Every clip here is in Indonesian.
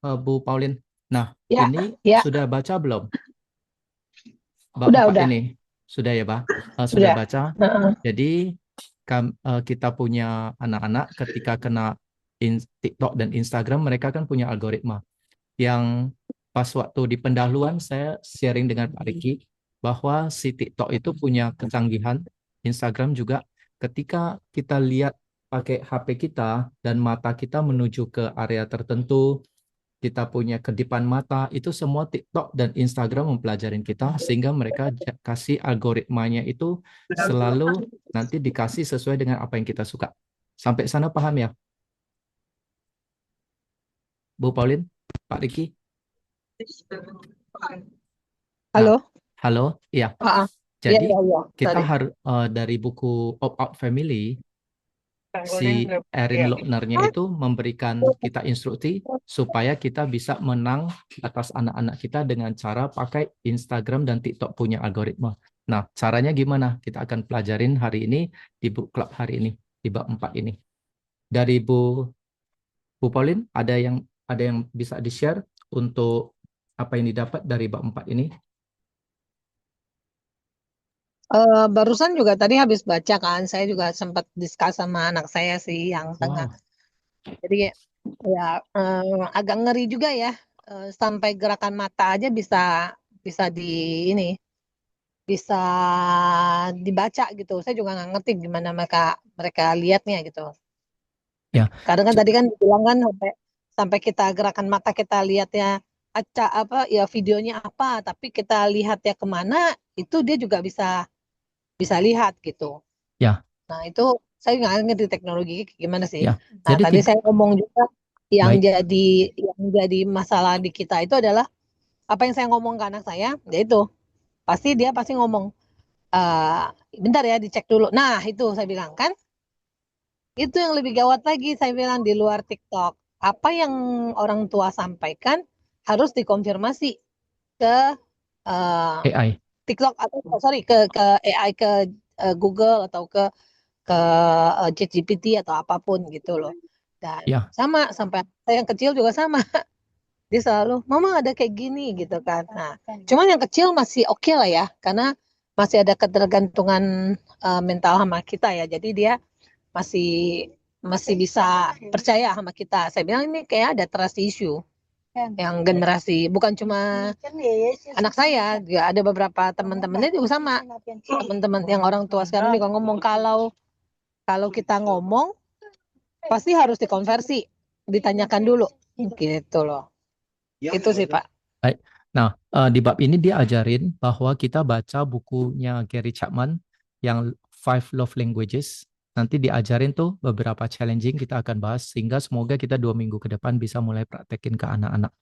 Bu Paulin. Nah, Ya, ini ya, sudah baca belum? Bab udah, 4 udah, ini. Sudah ya, Pak? Sudah udah. baca. Heeh. Jadi, kita punya anak-anak ketika kena TikTok dan Instagram, mereka kan punya algoritma. Yang pas waktu di pendahuluan, saya sharing dengan Pak Riki, bahwa si TikTok itu punya kecanggihan, Instagram juga, ketika kita lihat pakai HP kita dan mata kita menuju ke area tertentu, kita punya kedipan mata, itu semua TikTok dan Instagram mempelajarin kita sehingga mereka kasih algoritmanya itu selalu nanti dikasih sesuai dengan apa yang kita suka. Sampai sana paham ya, Bu Paulin, Pak Riki? Nah, Halo? halo, iya. Heeh. Iya, Jadi iya, iya. kita Sorry. harus dari buku Opt-out Family, si Erin Lochner-nya itu memberikan kita instruksi supaya kita bisa menang atas anak-anak kita dengan cara pakai Instagram dan TikTok punya algoritma. Nah, caranya gimana? Kita akan pelajarin hari ini di book club hari ini, di bab 4 ini. Dari Bu Pauline, ada yang bisa di-share untuk apa yang didapat dari bab 4 ini? Barusan juga tadi habis baca kan, saya juga sempat diskus sama anak saya sih yang tengah. Wow, Jadi ya agak ngeri juga ya, sampai gerakan mata aja bisa bisa di ini, bisa dibaca gitu. Saya juga nggak ngerti gimana mereka mereka lihatnya gitu. ya. Kadang kan C- tadi kan bilang kan sampai sampai kita gerakan mata kita lihatnya apa ya videonya apa, tapi kita lihatnya kemana itu dia juga bisa bisa lihat gitu. Ya, Nah itu saya nggak ngerti teknologi gimana sih. ya. Nah Jadi tadi saya ngomong juga yang baik. jadi yang jadi masalah di kita itu adalah apa yang saya ngomong ke anak saya, yaitu pasti dia pasti ngomong, bentar ya dicek dulu. Nah itu saya bilang kan itu yang lebih gawat lagi saya bilang di luar TikTok. Apa yang orang tua sampaikan harus dikonfirmasi ke eh, AI. TikTok atau sorry ke AI ke Google atau ke ChatGPT atau apapun gitu loh. Dan Ya, sama sampai saya yang kecil juga sama. Dia selalu, Mama ada kayak gini gitu kan. Nah, cuman yang kecil masih oke lah ya, karena masih ada ketergantungan mental sama kita ya. Jadi dia masih masih bisa percaya sama kita. Saya bilang ini kayak ada trust issue yang generasi bukan cuma anak saya, juga ada beberapa teman-temannya juga sama. Teman-teman yang orang tua sekarang juga ngomong kalau kalau kita ngomong pasti harus dikonversi, ditanyakan dulu gitu loh. Itu sih Pak. baik. Nah, di bab ini dia ajarin bahwa kita baca bukunya Gary Chapman yang Five Love Languages. Nanti diajarin tuh beberapa challenging kita akan bahas sehingga semoga kita 2 minggu ke depan bisa mulai praktekin ke anak-anak.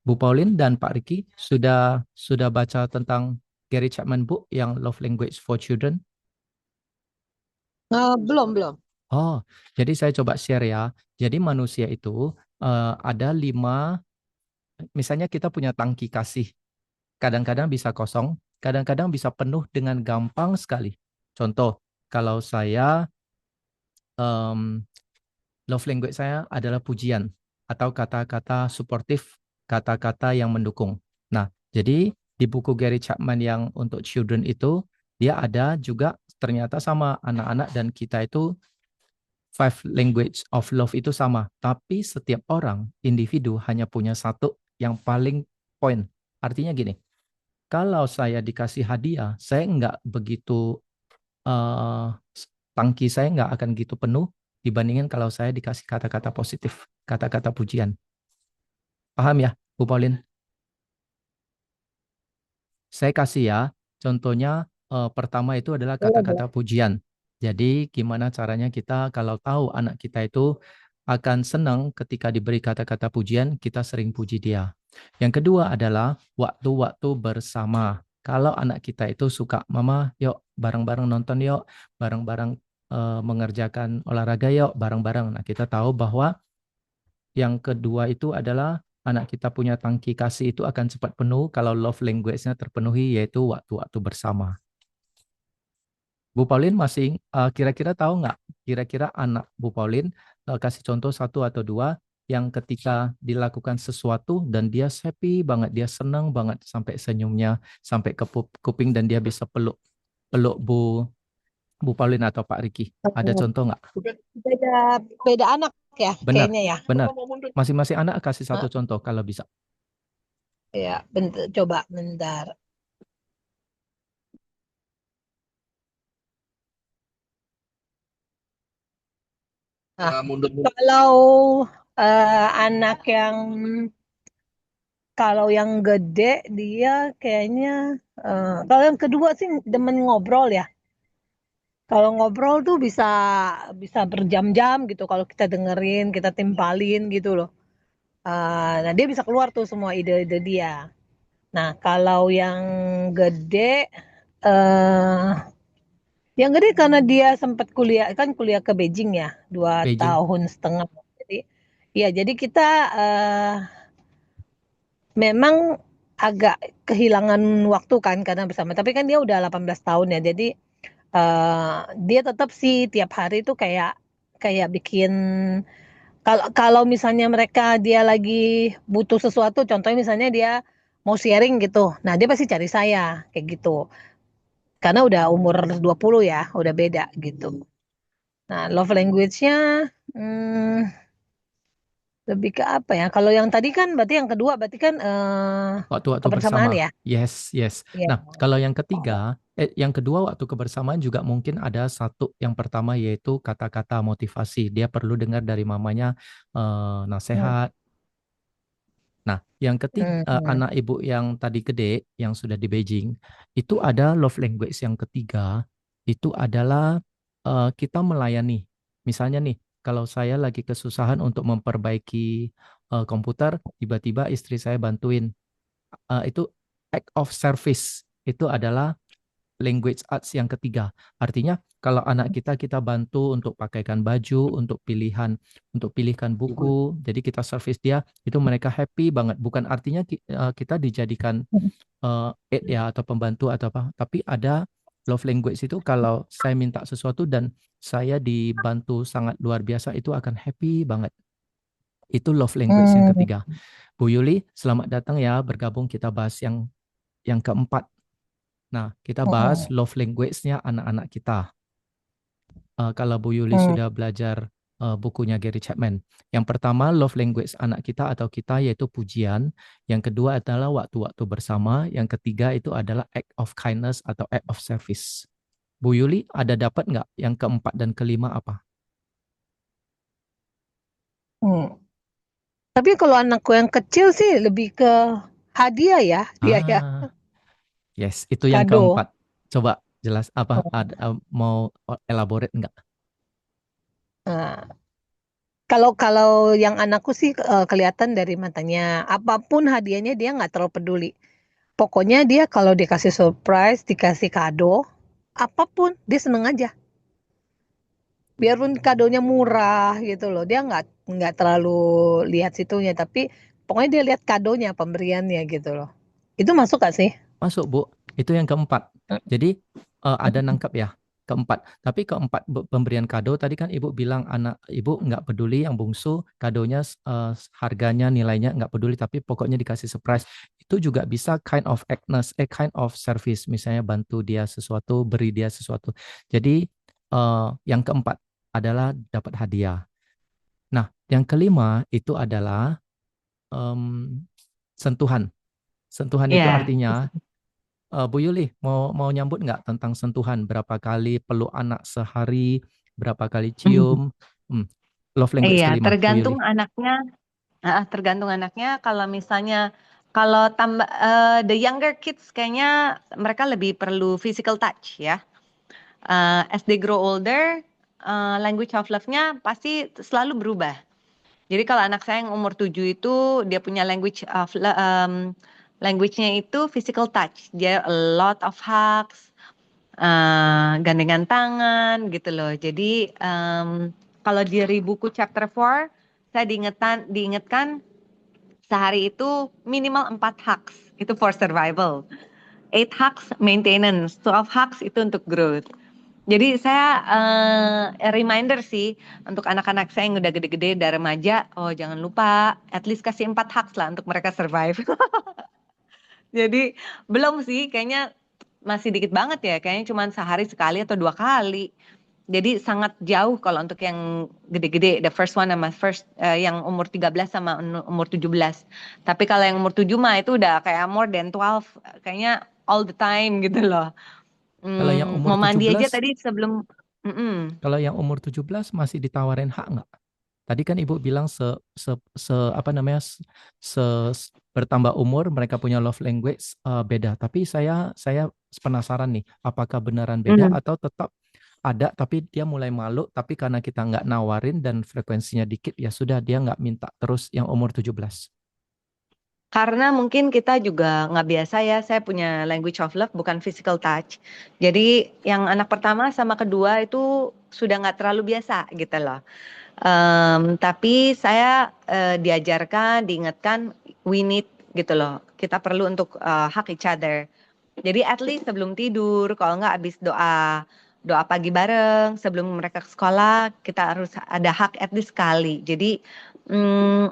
Bu Pauline dan Pak Riki sudah baca tentang Gary Chapman book yang Love Language for Children. Belum belum. Oh, jadi saya coba share ya. Jadi manusia itu ada 5, misalnya kita punya tangki kasih. Kadang-kadang bisa kosong, kadang-kadang bisa penuh dengan gampang sekali. Contoh, kalau saya em, love language saya adalah pujian atau kata-kata suportif, kata-kata yang mendukung. Nah, jadi di buku Gary Chapman yang untuk children itu, dia ada juga ternyata sama anak-anak dan kita itu five language of love itu sama. Tapi setiap orang, individu hanya punya satu yang paling poin. Artinya gini, kalau saya dikasih hadiah, saya nggak begitu, eh, tangki saya nggak akan gitu penuh dibandingin kalau saya dikasih kata-kata positif, kata-kata pujian. Paham ya, Bu Paulin? Saya kasih ya, contohnya pertama itu adalah Boleh, kata-kata boleh. pujian. Jadi gimana caranya kita kalau tahu anak kita itu akan senang ketika diberi kata-kata pujian, kita sering puji dia. Yang kedua adalah waktu-waktu bersama. Kalau anak kita itu suka, Mama, yuk bareng-bareng nonton yuk, bareng-bareng mengerjakan olahraga yuk, bareng-bareng. Nah, kita tahu bahwa yang kedua itu adalah anak kita punya tangki kasih itu akan cepat penuh kalau love language-nya terpenuhi yaitu waktu-waktu bersama. Bu Paulin masih kira-kira tahu nggak kira-kira anak Bu Paulin kasih contoh satu atau dua yang ketika dilakukan sesuatu dan dia happy banget, dia senang banget sampai senyumnya sampai ke kuping dan dia bisa peluk peluk Bu Paulin atau Pak Riki. Ada Oh, contoh nggak? beda beda anak ya Benar, kayaknya ya. benar. Masing-masing anak kasih satu Hah? contoh kalau bisa. Ya, bentar, coba bentar. Nah, kalau anak yang kalau yang gede dia kayaknya kalau yang kedua sih demen ngobrol ya. Kalau ngobrol tuh bisa bisa berjam-jam gitu kalau kita dengerin, kita timpalin gitu loh. Nah dia bisa keluar tuh semua ide-ide dia. Nah kalau yang gede, eh yang gede karena dia sempat kuliah kan kuliah ke Beijing ya Beijing. 2 tahun setengah. Jadi ya jadi kita eh, memang agak kehilangan waktu kan karena bersama. Tapi kan dia udah 18 tahun ya. Jadi dia tetap sih tiap hari tuh kayak kayak bikin kalau kalau misalnya mereka dia lagi butuh sesuatu, contohnya misalnya dia mau sharing gitu. Nah, dia pasti cari saya kayak gitu. Karena udah umur 20 ya, udah beda gitu. Nah, love language-nya hmm, lebih ke apa ya? Kalau yang tadi kan berarti yang kedua berarti kan Waktu-waktu kebersamaan bersama. ya. Yes, yes. Iya. Nah, kalau yang ketiga, yang kedua waktu kebersamaan juga mungkin ada satu yang pertama yaitu kata-kata motivasi. Dia perlu dengar dari mamanya Hmm. nasihat. Nah, yang ketiga, Hmm. anak ibu yang tadi gede, yang sudah di Beijing, itu ada love language yang ketiga, itu adalah kita melayani. Misalnya nih, kalau saya lagi kesusahan untuk memperbaiki komputer, tiba-tiba istri saya bantuin. Itu act of service. Itu adalah language arts yang ketiga. Artinya kalau anak kita bantu untuk pakaikan baju, untuk pilihkan buku, jadi kita service dia, itu mereka happy banget. Bukan artinya kita dijadikan aid ya atau pembantu atau apa, tapi ada love language itu kalau saya minta sesuatu dan saya dibantu sangat luar biasa itu akan happy banget. Itu love language yang Hmm. ketiga. Bu Yuli, selamat datang ya bergabung kita bahas yang keempat. Nah, kita bahas Hmm. love language-nya anak-anak kita. Kalau Bu Yuli Hmm. sudah belajar bukunya Gary Chapman. Yang pertama, love language anak kita atau kita yaitu pujian. Yang kedua adalah waktu-waktu bersama. Yang ketiga itu adalah act of kindness atau act of service. Bu Yuli, ada dapat nggak yang keempat dan kelima apa? Hmm. Tapi kalau anakku yang kecil sih lebih ke hadiah ya, dia ya, Ah, yes, itu yang kado. keempat. Coba jelas apa? Mau elaborate nggak? Nah, kalau kalau yang anakku sih kelihatan dari matanya, apapun hadiahnya dia nggak terlalu peduli. Pokoknya dia kalau dikasih surprise, dikasih kado, apapun dia seneng aja. Biarpun kadonya murah gitu loh, dia nggak terlalu lihat situnya, tapi pokoknya dia lihat kadonya, pemberiannya gitu loh. Itu masuk gak sih? Masuk, Bu. Itu yang keempat. Jadi ada nangkap ya, keempat. Tapi keempat pemberian kado tadi kan Ibu bilang anak Ibu nggak peduli yang bungsu kadonya harganya nilainya nggak peduli tapi pokoknya dikasih surprise. Itu juga bisa kind of actness, kind of service. Misalnya bantu dia sesuatu, beri dia sesuatu. Jadi yang keempat adalah dapat hadiah. Nah, yang kelima itu adalah em, sentuhan. Sentuhan itu Ya, artinya Bu Yuli, mau nyambut nggak tentang sentuhan? Berapa kali peluk anak sehari? Berapa kali cium? Hmm. Love language iya, kelima, Bu Yuli. tergantung anaknya. Kalau misalnya kalau tambah the younger kids kayaknya mereka lebih perlu physical touch ya. As they grow older, language of love-nya pasti selalu berubah. Jadi kalau anak saya yang umur 7 itu dia punya language-nya itu physical touch. Dia a lot of hugs, gandengan tangan gitu loh. Jadi kalau di buku chapter 4 saya diingatkan sehari itu minimal 4 hugs itu for survival. 8 hugs maintenance, 12 hugs itu untuk growth. Jadi saya reminder sih untuk anak-anak saya yang udah gede-gede dan remaja, oh jangan lupa at least kasih 4 hacks lah untuk mereka survive. Jadi belum sih, kayaknya masih dikit banget ya, kayaknya cuma sehari sekali atau 2 kali. Jadi sangat jauh kalau untuk yang gede-gede, the first one sama yang umur 13 sama umur 17. Tapi kalau yang umur 7 mah itu udah kayak more than 12, kayaknya all the time gitu loh. Kalau yang umur Mau mandi aja 17, tadi sebelum. Mm-mm. kalau yang umur 17 masih ditawarin hak nggak? Tadi kan Ibu bilang apa namanya bertambah umur mereka punya love language beda. Tapi saya penasaran nih, apakah beneran beda Mm. atau tetap ada tapi dia mulai malu tapi karena kita nggak nawarin dan frekuensinya dikit ya sudah dia nggak minta terus yang umur 17. Karena mungkin kita juga nggak biasa ya, saya punya language of love bukan physical touch. Jadi yang anak pertama sama kedua itu sudah nggak terlalu biasa gitu loh. Tapi saya diajarkan, diingatkan, we need gitu loh. Kita perlu untuk hug each other. Jadi at least sebelum tidur, kalau nggak habis doa doa pagi bareng, sebelum mereka ke sekolah, kita harus ada hug at least sekali. Jadi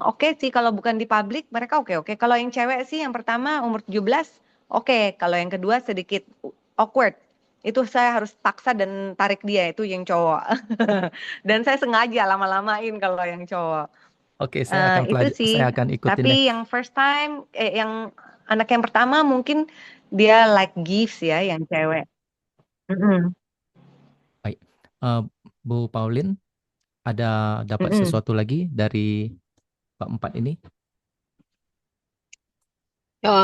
oke sih kalau bukan di publik, mereka oke-oke. Kalau yang cewek sih yang pertama umur 17, oke. Kalau yang kedua sedikit awkward. Itu saya harus paksa dan tarik dia, itu yang cowok. Dan saya sengaja lama-lamain kalau yang cowok. Oke, Itu sih. saya akan ikutin deh. Tapi yang first time, yang anak yang pertama mungkin dia like gifts ya, yang cewek. Mm-mm. Baik. Eh, Bu Pauline, ada dapat Mm-mm. sesuatu lagi dari Pak Empat ini?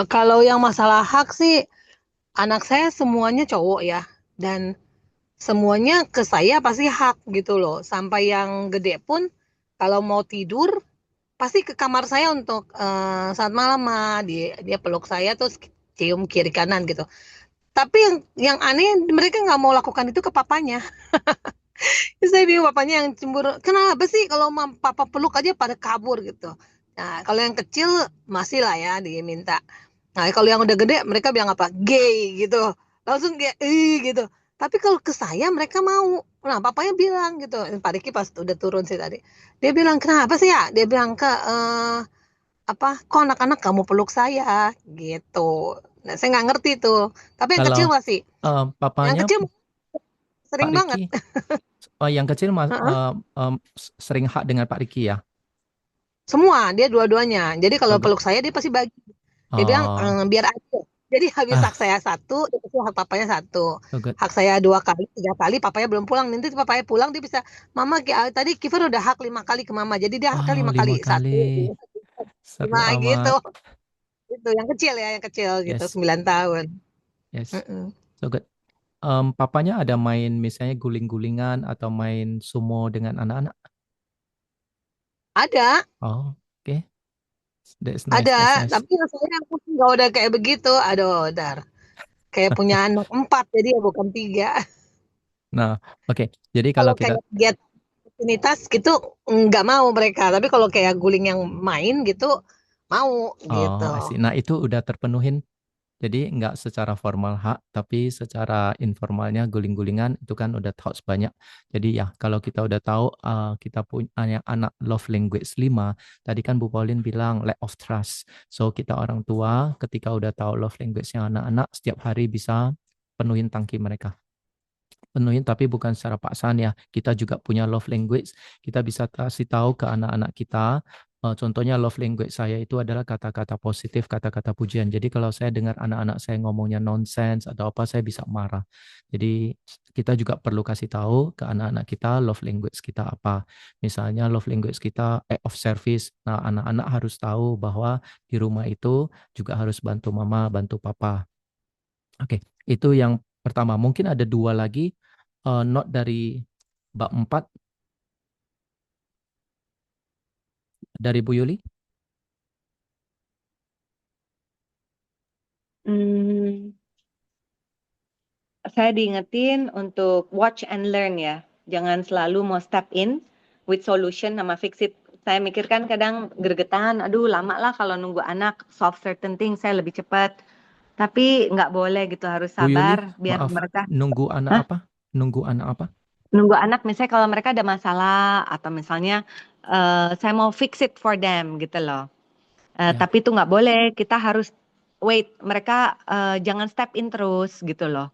Kalau yang masalah hak sih, anak saya semuanya cowok ya, dan semuanya ke saya pasti hak gitu loh. Sampai yang gede pun kalau mau tidur pasti ke kamar saya untuk saat malam mah dia peluk saya terus cium kiri kanan gitu. Tapi yang aneh mereka nggak mau lakukan itu ke papanya. Terus saya bingung papanya yang cemburu. Kenapa sih kalau papa peluk aja pada kabur gitu. Nah, kalau yang kecil masih lah ya diminta. Nah, kalau yang udah gede mereka bilang apa? Gay gitu. Langsung kayak gitu. Tapi kalau ke saya mereka mau. Nah, papanya bilang gitu. Pak Riki pas udah turun sih tadi. Dia bilang, "Kenapa sih ya?" Dia bilang ke apa? "Kok anak-anak kamu peluk saya?" gitu. Nah, saya nggak ngerti tuh. Tapi yang Kalau kecil masih. Yang papanya kecil Pak sering banget. Riki, yang kecil Heeh. sering hak dengan Pak Riki ya? Semua, dia dua-duanya. Jadi kalau Oh, peluk saya dia pasti bagi. Dia bilang oh, biar aja. Jadi habis hak ah, saya satu, dia kasih hak papanya satu. so good. Hak saya 2 kali, 3 kali, papanya belum pulang. Nanti papanya pulang dia bisa, Mama tadi Kiefer udah hak 5 kali ke Mama. Jadi dia haknya Wow, 5 kali, 5 kali. satu, dua, Seru lima gitu. amat. Itu yang kecil ya, yang kecil gitu, Yes, 9 tahun. yes. Mm-mm. So good. Papanya ada main misalnya guling-gulingan atau main sumo dengan anak-anak? Ada, Oh, oke. That's nice, ada. that's nice. Tapi yang saya nggak udah kayak begitu. Aduh, dar. Kayak punya anak 4, jadi ya bukan 3. Nah, oke. Jadi kalau Kalau kita kayak rutinitas gitu nggak mau mereka, tapi kalau kayak guling yang main gitu mau gitu. I see. Nah, itu udah terpenuhin. Jadi nggak secara formal hak, tapi secara informalnya guling-gulingan itu kan udah tahu sebanyak. Jadi ya kalau kita udah tahu kita punya anak love language 5, tadi kan Bu Pauline bilang lack of trust. So kita orang tua ketika udah tahu love language yang anak-anak setiap hari bisa penuhin tangki mereka. Penuhin tapi bukan secara paksaan ya. Kita juga punya love language. Kita bisa kasih tahu ke anak-anak kita. Contohnya love language saya itu adalah kata-kata positif, kata-kata pujian. Jadi kalau saya dengar anak-anak saya ngomongnya nonsense atau apa, saya bisa marah. Jadi kita juga perlu kasih tahu ke anak-anak kita love language kita apa. Misalnya love language kita act of service. Nah, anak-anak harus tahu bahwa di rumah itu juga harus bantu mama, bantu papa. Oke, itu yang pertama. Mungkin ada 2 lagi, not dari bab 4 dari Bu Yuli. Hmm, saya diingetin untuk watch and learn ya. Jangan selalu mau step in with solution sama fix it. Saya mikirkan kadang gregetan, aduh lama lah kalau nunggu anak solve certain things, saya lebih cepat. Tapi nggak boleh gitu, harus Bu Yuli, sabar biar maaf, mereka. nunggu anak Hah? apa? Nunggu anak apa? Nunggu anak misalnya kalau mereka ada masalah atau misalnya saya mau fix it for them gitu loh. Ya, Tapi itu nggak boleh, kita harus wait, mereka jangan step in terus gitu loh.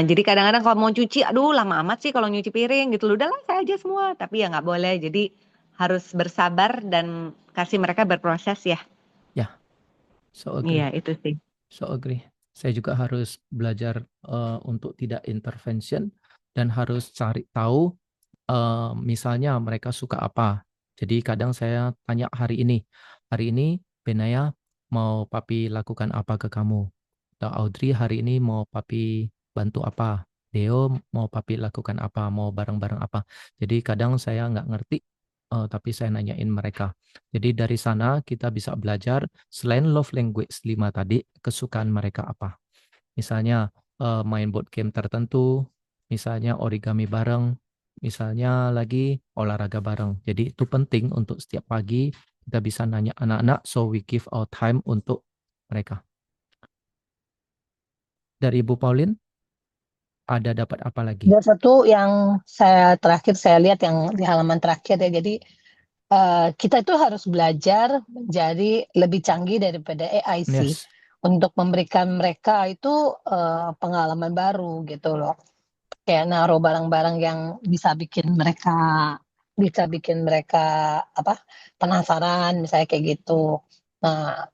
Jadi kadang-kadang kalau mau cuci, aduh lama amat sih kalau nyuci piring gitu loh. Udahlah saya aja semua, tapi ya nggak boleh. Jadi harus bersabar dan kasih mereka berproses ya. ya, so Iya agree, itu sih. so agree. Saya juga harus belajar untuk tidak intervention dan harus cari tahu misalnya mereka suka apa. Jadi kadang saya tanya hari ini Benaya mau papi lakukan apa ke kamu? Atau Audrey hari ini mau papi bantu apa? Deo mau papi lakukan apa? Mau bareng-bareng apa? Jadi kadang saya nggak ngerti, tapi saya nanyain mereka. Jadi dari sana kita bisa belajar selain love language 5 tadi, kesukaan mereka apa. Misalnya main board game tertentu, misalnya origami bareng, misalnya lagi olahraga bareng. Jadi itu penting untuk setiap pagi kita bisa nanya anak-anak, so we give our time untuk mereka. Dari Ibu Pauline, ada dapat apa lagi? Ada satu yang saya lihat yang di halaman terakhir ya. Jadi kita itu harus belajar menjadi lebih canggih daripada AI sih Yes, untuk memberikan mereka itu pengalaman baru gitu loh. Kayak naruh barang-barang yang bisa bikin mereka apa penasaran misalnya kayak gitu. Nah,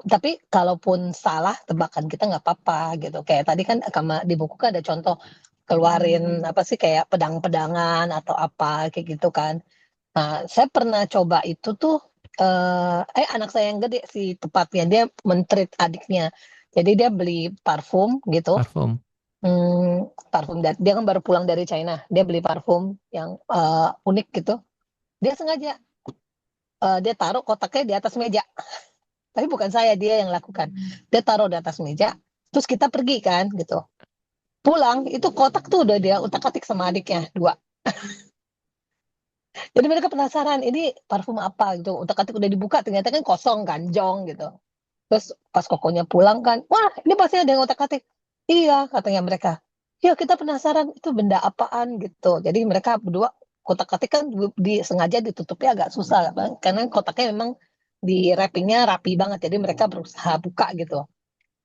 tapi kalaupun salah tebakan kita nggak apa-apa gitu. Kayak tadi kan di buku kan ada contoh keluarin apa sih kayak pedang-pedangan atau apa kayak gitu kan. Nah, saya pernah coba itu tuh anak saya yang gede sih tepatnya dia mentreat adiknya. Jadi dia beli parfum gitu. parfum. Parfum dia kan baru pulang dari China. Dia beli parfum yang unik gitu. Dia sengaja dia taruh kotaknya di atas meja. Tapi bukan saya, dia yang lakukan. Dia taruh di atas meja. Terus kita pergi kan gitu. Pulang itu kotak tuh udah dia utak-atik sama adiknya dua. Jadi mereka penasaran ini parfum apa gitu. Utak-atik udah dibuka ternyata kan kosong kan, jong gitu. Terus pas kokonya pulang kan, wah ini pasti ada yang otak-atik. Iya katanya mereka. Ya kita penasaran itu benda apaan gitu. Jadi mereka berdua kotak-atik kan sengaja ditutupnya agak susah Bang. Karena kotaknya memang di wrappingnya rapi banget. Jadi mereka berusaha buka gitu.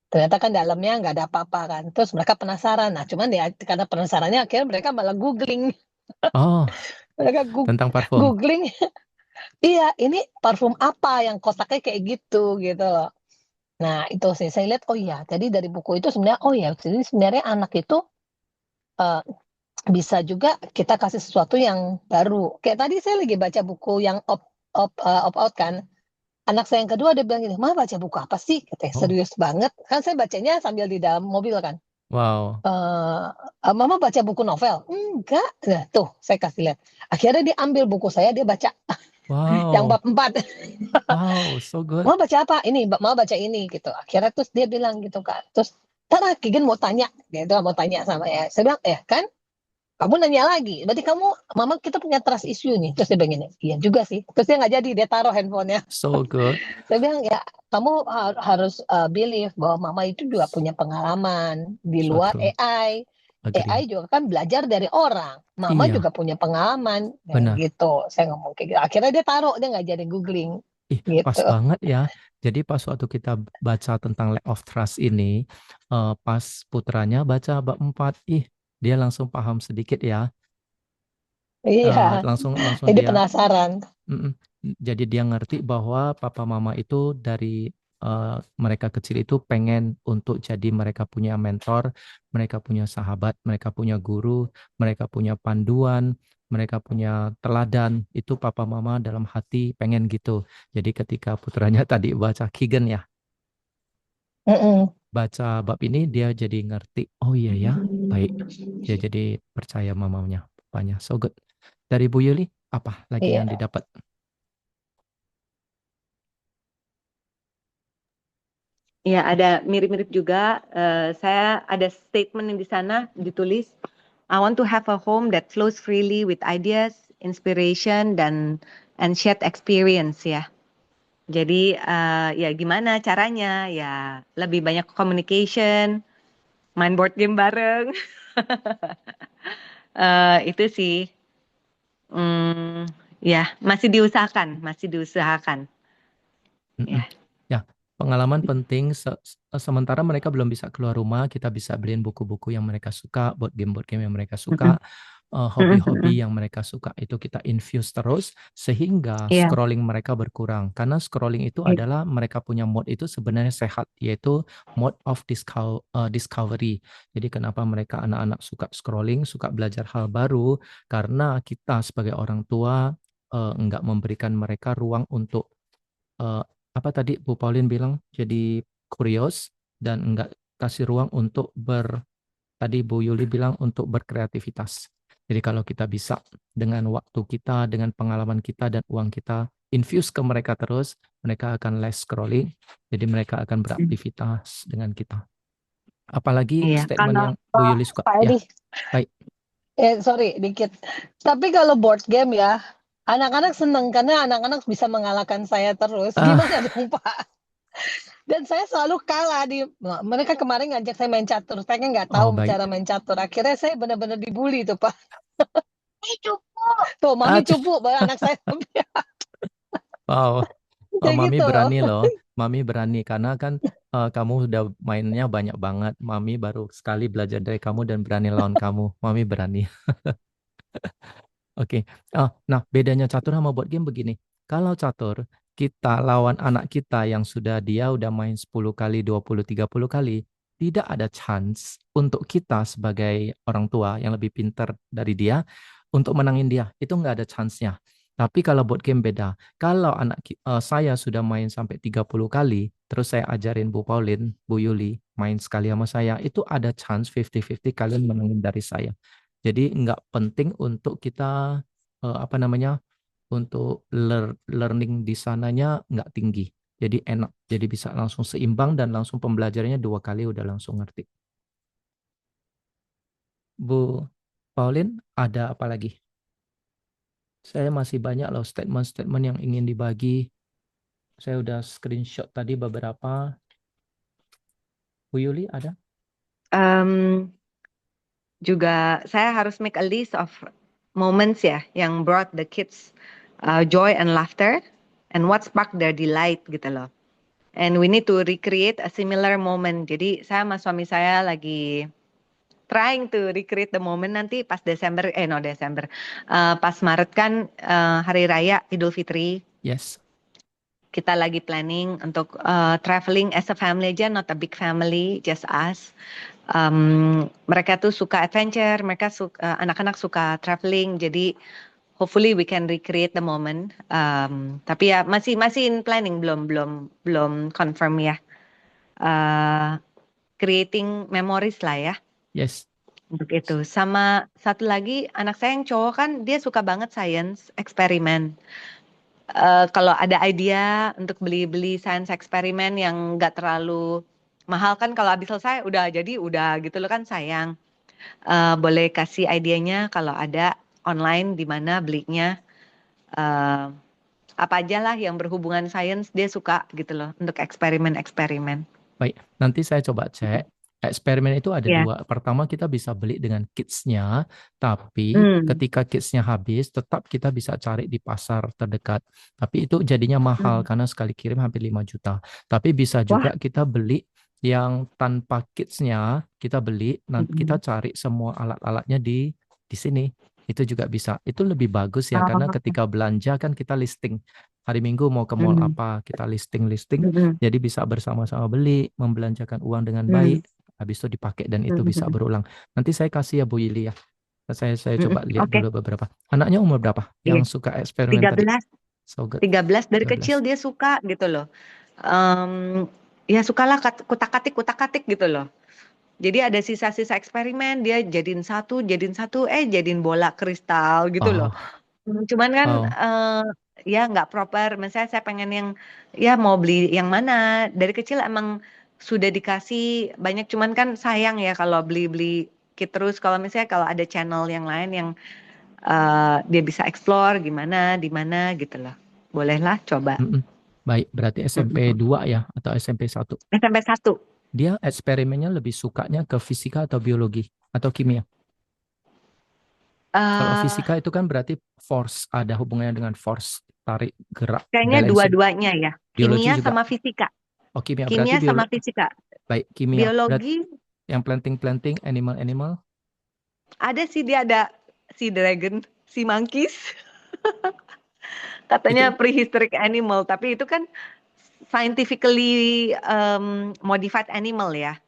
Ternyata kan dalamnya nggak ada apa-apa kan. Terus mereka penasaran. Nah cuman ya karena penasarannya akhirnya mereka malah googling. Oh, Mereka tentang parfum. googling. Iya ini parfum apa yang kotaknya kayak gitu gitu loh. Nah, itu sih saya lihat, oh iya, jadi dari buku itu sebenarnya, oh ya, jadi sebenarnya anak itu eh, bisa juga kita kasih sesuatu yang baru. Kayak tadi saya lagi baca buku yang opt out kan. Anak saya yang kedua dia bilang gini, "Ma baca buku apa sih?" Katanya, Oh, serius banget. Kan saya bacanya sambil di dalam mobil kan. wow, Mama baca buku novel? Enggak. Nah, tuh, saya kasih lihat. Akhirnya dia ambil buku saya, dia baca yang wow, bab 4. wow, so good. Mau baca apa? Ini, mau baca ini gitu. Akhirnya terus dia bilang gitu kan. Terus Tara Kigen mau tanya, dia itu mau tanya sama ya. Saya bilang, kan kamu nanya lagi. Berarti kamu, mama kita punya trust issue nih. Terus dia bilang gini, iya juga sih. Terus dia nggak jadi, dia taruh handphonenya. So good. Saya bilang ya, kamu harus believe bahwa mama itu juga punya pengalaman di So luar true. AI. AI Agree. juga kan belajar dari orang. Mama juga Iya, punya pengalaman. Nah, benar. gitu. Saya ngomong kayak gitu. Akhirnya dia taruh, dia nggak jadi googling. Ih, pas Gitu. banget ya. Jadi pas waktu kita baca tentang lack of trust ini, pas putranya baca bab 4, dia langsung paham sedikit ya. Iya. Langsung langsung Jadi dia, penasaran. mm-mm. Jadi dia ngerti bahwa papa mama itu dari mereka kecil itu pengen untuk jadi mereka punya mentor, mereka punya sahabat, mereka punya guru, mereka punya panduan, mereka punya teladan. Itu papa mama dalam hati pengen gitu. Jadi ketika putranya tadi baca Kigen ya, Mm-mm. baca bab ini dia jadi ngerti. Oh iya ya, baik. Dia jadi percaya mamanya, papanya. So good. Dari Bu Yuli, apa lagi yang Iya. didapat? Ya, ada mirip-mirip juga. Saya ada statement yang di sana ditulis, I want to have a home that flows freely with ideas, inspiration, and shared experience ya. Jadi ya gimana caranya? Ya lebih banyak communication, main board game bareng. Itu sih, ya masih diusahakan, Mm-mm. ya. Ya, pengalaman penting. Sementara mereka belum bisa keluar rumah, kita bisa beliin buku-buku yang mereka suka, board game yang mereka Mm-mm. suka, hobi-hobi yang mereka suka. Itu kita infuse terus sehingga Iya, scrolling mereka berkurang. Karena scrolling itu iya, adalah mereka punya mode itu sebenarnya sehat, yaitu mode of discovery. Jadi kenapa mereka anak-anak suka scrolling, suka belajar hal baru? Karena kita sebagai orang tua nggak memberikan mereka ruang untuk eh, apa tadi Bu Pauline bilang, jadi kurios dan enggak kasih ruang untuk tadi Bu Yuli bilang untuk berkreativitas. Jadi kalau kita bisa dengan waktu kita, dengan pengalaman kita dan uang kita infuse ke mereka terus, mereka akan less scrolling, jadi mereka akan beraktivitas dengan kita. Apalagi iya. statement Kalau yang Bu Yuli suka. Pak Ya, Edi, baik. sorry dikit. Tapi kalau board game ya, anak-anak seneng karena anak-anak bisa mengalahkan saya terus. Ah, Gimana dong Pak? Dan saya selalu kalah mereka kemarin ngajak saya main catur. Saya kan nggak tahu oh baik. cara main catur. Akhirnya saya benar-benar dibully tuh Pak. Tuh, Ah, mami cupu, baru anak saya wow. Oh, kayak Mami gitu loh. berani loh. Mami berani karena kan kamu udah mainnya banyak banget. Mami baru sekali belajar dari kamu dan berani lawan kamu. Mami berani. Oke. Nah, bedanya catur sama board game begini. Kalau catur, kita lawan anak kita yang dia udah main 10 kali, 20, 30 kali, tidak ada chance untuk kita sebagai orang tua yang lebih pintar dari dia untuk menangin dia. Itu nggak ada chance-nya. Tapi kalau board game beda. Kalau saya sudah main sampai 30 kali, terus saya ajarin Bu Pauline, Bu Yuli main sekali sama saya, itu ada chance 50-50 kalian menangin dari saya. Jadi nggak penting untuk kita apa namanya, untuk learning di sananya nggak tinggi. Jadi enak. Jadi bisa langsung seimbang dan langsung pembelajarannya 2 kali udah langsung ngerti. Bu Pauline, ada apa lagi? Saya masih banyak loh statement-statement yang ingin dibagi. Saya udah screenshot tadi beberapa. Bu Yuli ada? Juga saya harus make a list of moments ya yang brought the kids joy and laughter and what sparked their delight gitu loh. And we need to recreate a similar moment. Jadi saya sama suami saya lagi trying to recreate the moment nanti pas pas Maret kan Hari Raya Idul Fitri. Yes. Kita lagi planning untuk traveling as a family aja, not a big family, just us. Mereka tuh suka adventure, anak-anak suka traveling, jadi hopefully we can recreate the moment. Tapi ya masih in planning, belum confirm ya. Creating memories lah ya Yes. untuk itu. Sama satu lagi anak saya yang cowok kan dia suka banget science eksperimen. Kalau ada idea untuk beli science eksperimen yang nggak terlalu mahal kan, kalau habis selesai udah jadi udah gitu loh kan sayang. Boleh kasih idenya kalau ada online di mana belinya. Apa aja lah yang berhubungan sains dia suka gitu loh untuk eksperimen-eksperimen. Baik, nanti saya coba cek. Eksperimen itu ada Ya. 2. Pertama, kita bisa beli dengan kitsnya, tapi Hmm. ketika kitsnya habis, tetap kita bisa cari di pasar terdekat. Tapi itu jadinya mahal karena sekali kirim hampir 5 juta. Tapi bisa Wah. juga kita beli yang tanpa kitsnya, kita beli, nanti kita cari semua alat-alatnya di sini. Itu juga bisa. Itu lebih bagus ya, karena ketika belanja kan kita listing. Hari Minggu mau ke mall apa, kita listing. Jadi bisa bersama-sama beli, membelanjakan uang dengan baik, habis itu dipakai dan itu bisa berulang. Nanti saya kasih ya Bu Yili ya. Saya coba lihat Oke. dulu beberapa. Anaknya umur berapa Iya. yang suka eksperimen tadi? 13. So good. 13 dari 13. kecil dia suka gitu loh. Ya sukalah kutak-katik gitu loh. Jadi ada sisa-sisa eksperimen, dia jadiin satu, jadiin bola kristal gitu loh. Cuman kan ya nggak proper. Misalnya saya pengen yang ya mau beli yang mana. Dari kecil emang sudah dikasih banyak, cuman kan sayang ya kalau beli kit terus. Kalau misalnya kalau ada channel yang lain yang dia bisa explore gimana, di mana gitu loh. Bolehlah coba. Baik, berarti SMP 2 ya atau SMP 1? SMP 1. Dia eksperimennya lebih sukanya ke fisika atau biologi atau kimia. Kalau Eh, fisika itu kan berarti force, ada hubungannya dengan force, tarik, gerak, Kayaknya balancing. dua-duanya ya. Biologi Kimia juga. sama fisika. Oh, kimia berarti Kimia sama fisika. baik kimia. Berarti Biologi yang planting, animal. ada sih, dia ada si dragon, si monkeys. Katanya Itu prehistoric animal, tapi itu kan scientifically modified animal ya.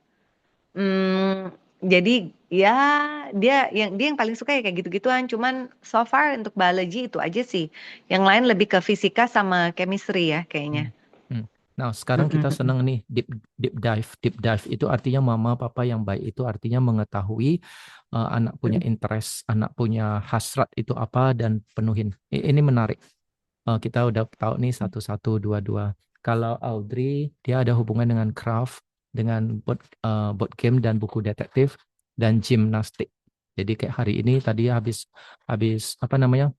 Jadi ya dia yang paling suka ya kayak gitu-gituan. Cuman so far untuk biology itu aja sih. Yang lain lebih ke fisika sama chemistry ya kayaknya. Hmm. Nah, sekarang kita Mm-mm. senang nih deep dive. Deep dive itu artinya mama papa yang baik itu artinya mengetahui anak punya interest, anak punya hasrat itu apa dan penuhin. Ini menarik. Kita udah tahu nih satu dua. Kalau Audrey dia ada hubungan dengan craft, dengan board game dan buku detektif dan gimnastik. Jadi kayak hari ini tadi habis habis apa namanya?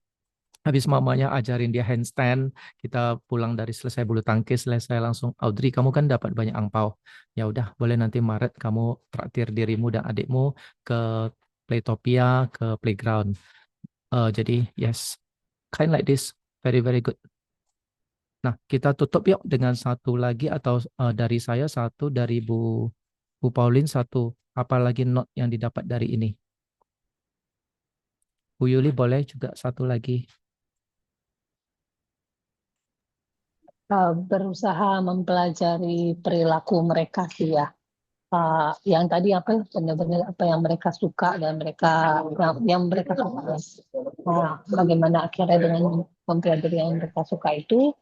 Habis mamanya ajarin dia handstand, kita pulang dari selesai bulu tangkis, selesai langsung, Audrey kamu kan dapat banyak angpau. Ya udah, boleh nanti Maret kamu traktir dirimu dan adikmu ke Playtopia, ke playground. Jadi yes, kind like this, very very good. Nah, kita tutup yuk dengan satu lagi atau dari saya satu, dari Bu Pauline satu. Apalagi note yang didapat dari ini? Bu Yuli boleh juga satu lagi. Berusaha mempelajari perilaku mereka sih ya. Yang tadi apa benar-benar apa yang mereka suka dan yang mereka suka. Bagaimana akhirnya dengan mempelajari yang mereka suka itu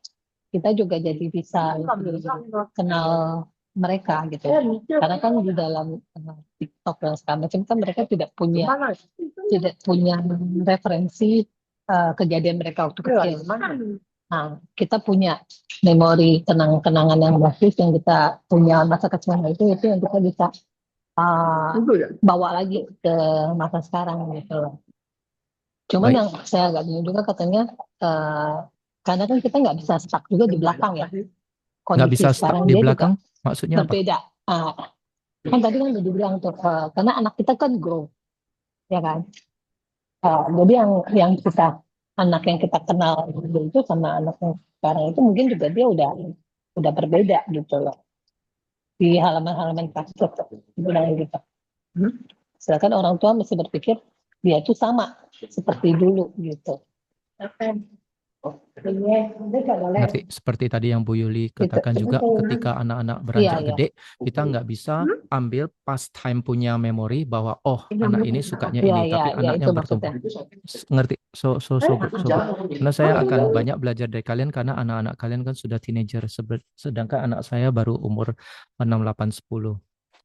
kita juga jadi bisa lebih kenal mereka gitu. Karena kan di dalam TikTok dan segala macam kan mereka tidak punya referensi kejadian mereka waktu kecil. Nah, kita punya memori kenangan yang bagus yang kita punya masa kecil itu yang kita bisa bawa lagi ke masa sekarang gitu loh. Cuman Baik, yang saya agak bingung juga katanya karena kan kita nggak bisa stuck juga di belakang ya. nggak Kondisi bisa stuck sekarang di dia juga belakang, maksudnya apa? berbeda. Kan tadi kan udah dibilang tuh karena anak kita kan grow ya kan. Jadi anak yang kita kenal dulu itu sama anak yang sekarang itu mungkin juga dia udah berbeda gitu loh di halaman-halaman kasus bilang gitu. Sedangkan orang tua masih berpikir dia itu sama seperti dulu gitu. Ngerti, seperti tadi yang Bu Yuli Gitu. katakan juga, ketika anak-anak Iya, beranjak iya. gede, kita nggak bisa ambil pastime punya memori bahwa oh anak ini sukanya Iya, ini, iya, tapi iya, anaknya itu bertumbuh. maksudnya. Ngerti? So good, so good. Karena saya akan banyak belajar dari kalian karena anak-anak kalian kan sudah teenager, sedangkan anak saya baru umur 6, 8, 10.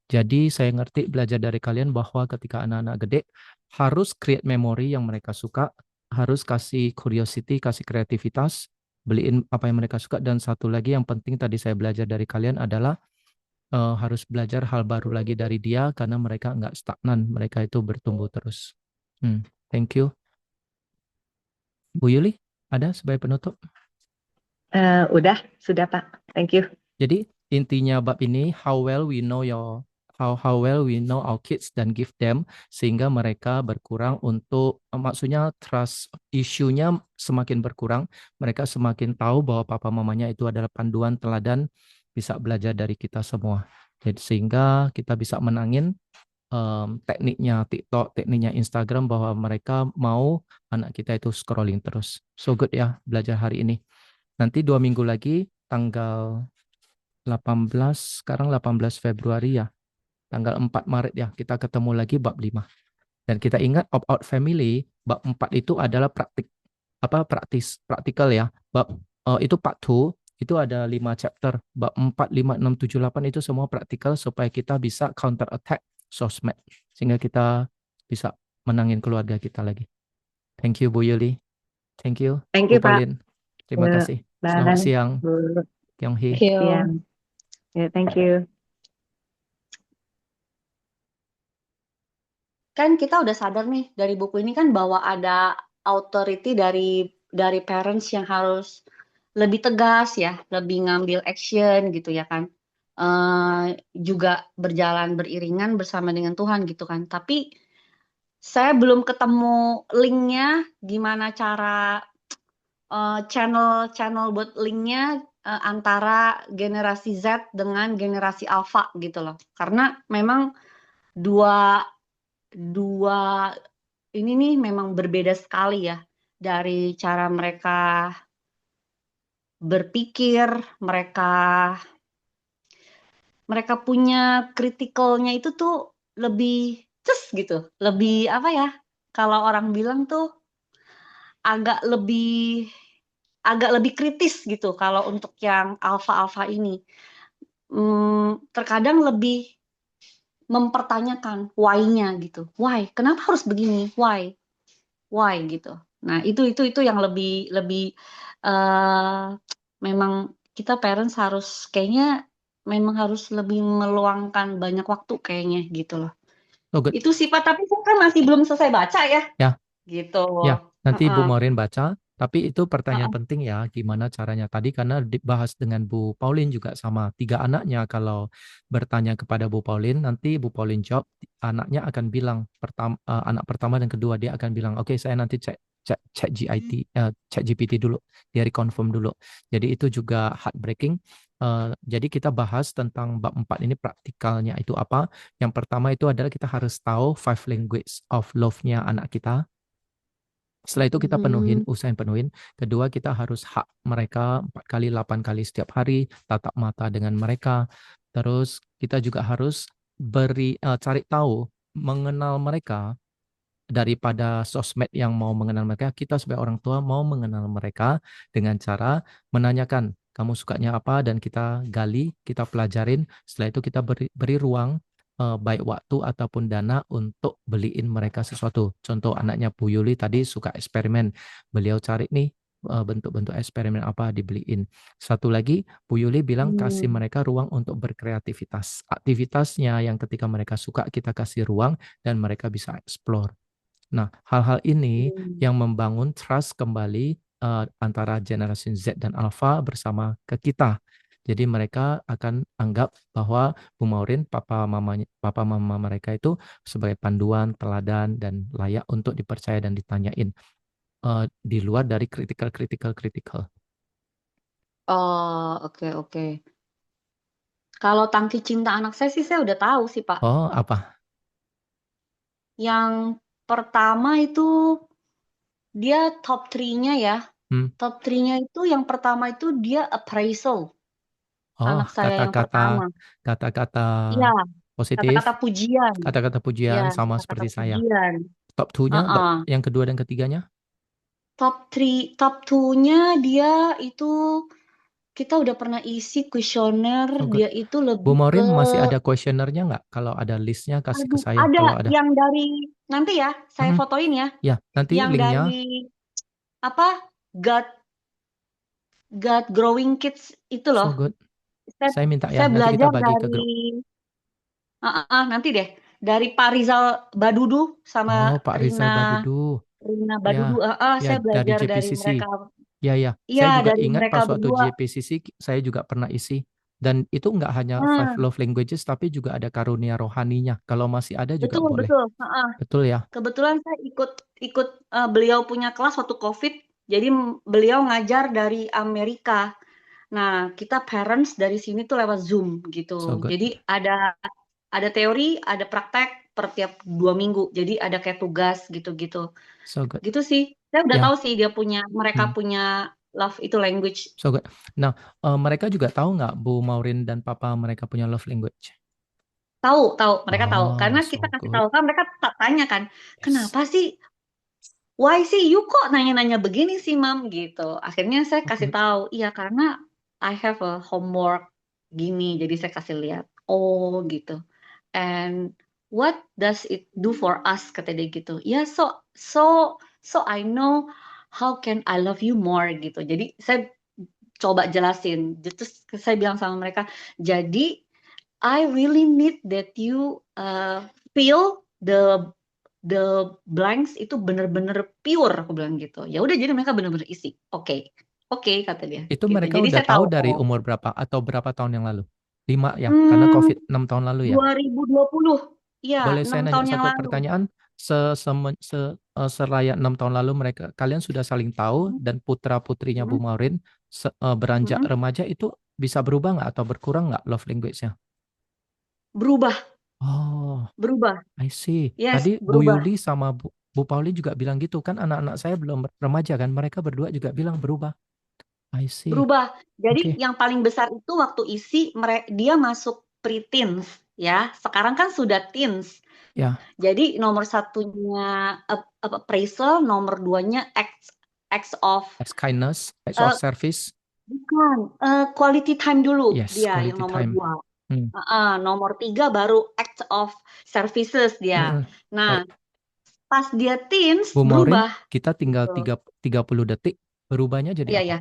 Jadi saya ngerti belajar dari kalian bahwa ketika anak-anak gede harus create memory yang mereka suka, harus kasih curiosity, kasih kreativitas, beliin apa yang mereka suka, dan satu lagi yang penting tadi saya belajar dari kalian adalah harus belajar hal baru lagi dari dia karena mereka nggak stagnan, mereka itu bertumbuh terus. Thank you. Bu Yuli, ada sebagai penutup? Udah, sudah Pak. Thank you. Jadi intinya bab ini how well we know our kids dan give them sehingga mereka berkurang untuk maksudnya trust issue-nya semakin berkurang, mereka semakin tahu bahwa papa mamanya itu adalah panduan teladan, bisa belajar dari kita semua. Jadi sehingga kita bisa menangin tekniknya TikTok, tekniknya Instagram bahwa mereka mau anak kita itu scrolling terus. So good ya belajar hari ini. Nanti 2 minggu lagi tanggal 18, sekarang 18 Februari ya, tanggal 4 Maret ya, kita ketemu lagi bab 5. Dan kita ingat opt-out family, bab 4 itu adalah praktikal ya. Bab itu part 2, itu ada 5 chapter. Bab 4, 5, 6, 7, 8 itu semua praktikal supaya kita bisa counter attack sosmed. Sehingga kita bisa menangin keluarga kita lagi. Thank you Bu Yuli. Thank you Thank Bu you Pak. Pauline. Terima kasih. Bye. Selamat siang. Kyung Thank Hee. you. Siang. Thank you. Kan kita udah sadar nih dari buku ini kan bahwa ada authority dari parents yang harus lebih tegas ya, lebih ngambil action gitu ya kan. juga berjalan beriringan bersama dengan Tuhan gitu kan. Tapi saya belum ketemu linknya, gimana cara channel buat linknya antara generasi Z dengan generasi Alpha gitu loh. Karena memang dua ini nih memang berbeda sekali ya dari cara mereka berpikir, mereka punya kritikalnya itu tuh lebih gitu, lebih apa ya? Kalau orang bilang tuh agak lebih kritis gitu kalau untuk yang alfa-alfa ini. Terkadang lebih mempertanyakan why-nya gitu. Why? Kenapa harus begini? Why? Gitu. Nah, itu yang lebih memang kita parents harus kayaknya memang harus lebih meluangkan banyak waktu kayaknya gitu loh. So good. Itu sih Pak, tapi saya kan masih belum selesai baca ya. Ya. Gitu. Ya, nanti Bu Heeh. Maureen baca. Tapi itu pertanyaan Heeh. penting ya, gimana caranya tadi karena dibahas dengan Bu Pauline juga sama 3 anaknya. Kalau bertanya kepada Bu Pauline, nanti Bu Pauline jawab, anaknya akan bilang anak pertama dan kedua dia akan bilang, oke saya nanti cek cek GPT dulu, dia reconfirm dulu. Jadi itu juga heartbreaking. Jadi kita bahas tentang bab 4 ini praktikalnya itu apa. Yang pertama itu adalah kita harus tahu 5 language of love-nya anak kita. Setelah itu kita usahain penuhin. Kedua, kita harus hak mereka 4 kali, 8 kali setiap hari, tatap mata dengan mereka. Terus kita juga harus cari tahu, mengenal mereka daripada sosmed yang mau mengenal mereka. Kita sebagai orang tua mau mengenal mereka dengan cara menanyakan, kamu sukanya apa, dan kita gali, kita pelajarin. Setelah itu kita beri ruang baik waktu ataupun dana untuk beliin mereka sesuatu. Contoh anaknya Bu Yuli tadi suka eksperimen. Beliau cari nih bentuk-bentuk eksperimen apa dibeliin. Satu lagi, Bu Yuli bilang kasih mereka ruang untuk berkreativitas. Aktivitasnya yang ketika mereka suka kita kasih ruang dan mereka bisa explore. Nah, hal-hal ini yang membangun trust kembali antara generasi Z dan Alpha bersama ke kita. Jadi mereka akan anggap bahwa Bu Maureen, papa mama mereka itu sebagai panduan, teladan, dan layak untuk dipercaya dan ditanyain di luar dari critical. Oh, oke. Kalau tangki cinta anak saya sih saya udah tahu sih Pak. Oh, apa? Yang pertama itu dia top 3-nya ya. Top 3-nya itu yang pertama itu dia appraisal. Oh, Anak saya yang pertama. kata-kata Iya, positif, kata-kata pujian. kata-kata pujian Iya, sama kata-kata seperti saya. pujian. Top 2-nya, Heeh. yang kedua dan ketiganya? Top 2-nya dia itu kita udah pernah isi kuesioner, So good. dia itu Bu lebih Maureen ke masih ada kuesionernya nggak? Kalau ada listnya kasih ke saya. ada Kalau ada. yang dari nanti ya saya fotoin ya. Ya, nanti Yang linknya. dari apa? God Growing Kids itu loh. So good. Saya minta ya, Saya nanti kita belajar bagi ke grup. dari nanti deh dari Pak Rizal Badudu sama Oh, Pak Rizal Badudu. Rina Badudu. Ya, Saya dari belajar dari JPCC. mereka. Ya. Iya, Saya juga dari ingat mereka pas waktu berdua. JPCC saya juga pernah isi. Dan itu nggak hanya 5 love languages, tapi juga ada karunia rohaninya. Kalau masih ada juga boleh. Betul. Betul ya. Kebetulan saya ikut beliau punya kelas waktu COVID. Jadi beliau ngajar dari Amerika. Nah, kita parents dari sini tuh lewat Zoom gitu. So good. Jadi ada teori, ada praktek per tiap 2 minggu. Jadi ada kayak tugas gitu-gitu. So good. Gitu sih. Saya udah tahu sih mereka punya love itu language. So good. Nah, mereka juga tahu nggak Bu Maureen dan Papa mereka punya love language? Tahu, mereka tahu. Karena so kita kasih good. tahu kan mereka tanya kan, kenapa sih? Why sih you kok nanya-nanya begini sih, Mam gitu. Akhirnya saya kasih tahu, iya karena I have a homework gini, jadi saya kasih lihat. Oh gitu. And what does it do for us kata dia gitu. Ya so I know how can I love you more gitu. Jadi saya coba jelasin. Terus saya bilang sama mereka, jadi I really need that you feel the blanks itu bener-bener pure, aku bilang gitu. Ya udah jadi mereka bener-bener isi. Oke, kata dia. Itu gitu. mereka Jadi udah saya tahu dari umur berapa atau berapa tahun yang lalu? 5 ya, karena Hmm, COVID 6 tahun lalu ya. 2020. Iya, Boleh 6 saya nanya tahun yang satu lalu. pertanyaan? Seraya 6 tahun lalu kalian sudah saling tahu Hmm, dan putra-putrinya Bu hmm, Maureen beranjak hmm. remaja itu bisa berubah nggak atau berkurang nggak love language-nya? Berubah, Oh, berubah. I see. Yes, Tadi Bu berubah. Yuli sama Bu Pauli juga bilang gitu kan, anak-anak saya belum remaja kan, mereka berdua juga bilang berubah. I see. Berubah. Jadi Oke. yang paling besar itu waktu isi dia masuk pre-teens ya. Sekarang kan sudah teens. Ya, Jadi nomor satunya appraisal, nomor 2-nya acts of as kindness, acts of service. bukan quality time dulu Yes, dia yang quality nomor time. 2. Hmm. Nomor 3 baru acts of services dia. Mm-mm. Nah, Baik. pas dia teens Bu Maureen, berubah kita tinggal gitu. 30 detik. Berubahnya jadi Iya apa? ya.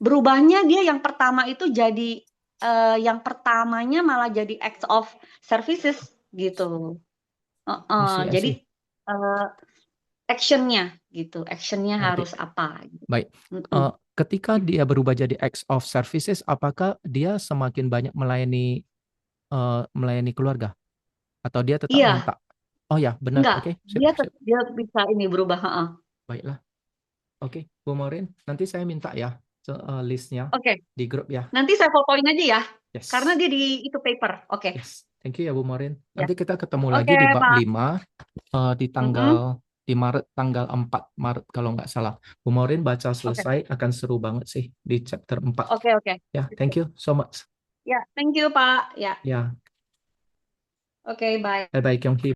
Berubahnya dia yang pertama itu jadi yang pertamanya malah jadi acts of services gitu. I see, I Jadi see. actionnya gitu, actionnya Ngerti. harus apa? Gitu. Baik. Ketika dia berubah jadi acts of services, apakah dia semakin banyak melayani keluarga? Atau dia tetap Iya, minta? Oh ya, benar. enggak. Oke, sip, Dia sip. dia bisa ini berubah. Baiklah. Oke, Bu Maureen, nanti saya minta ya listnya Oke, di grup ya. nanti saya fotoin aja ya, Yes. karena dia di itu paper. Oke. Yes. Thank you ya Bu Maureen. Ya. Nanti kita ketemu Oke, lagi di bab Pak. 5 di di Maret, tanggal 4 Maret kalau nggak salah. Bu Maureen baca selesai, akan seru banget sih di chapter 4. Oke. Ya, thank you so much. Ya, thank you, Pak. Ya. Ya, Oke, bye. bye-bye Kyung Hee.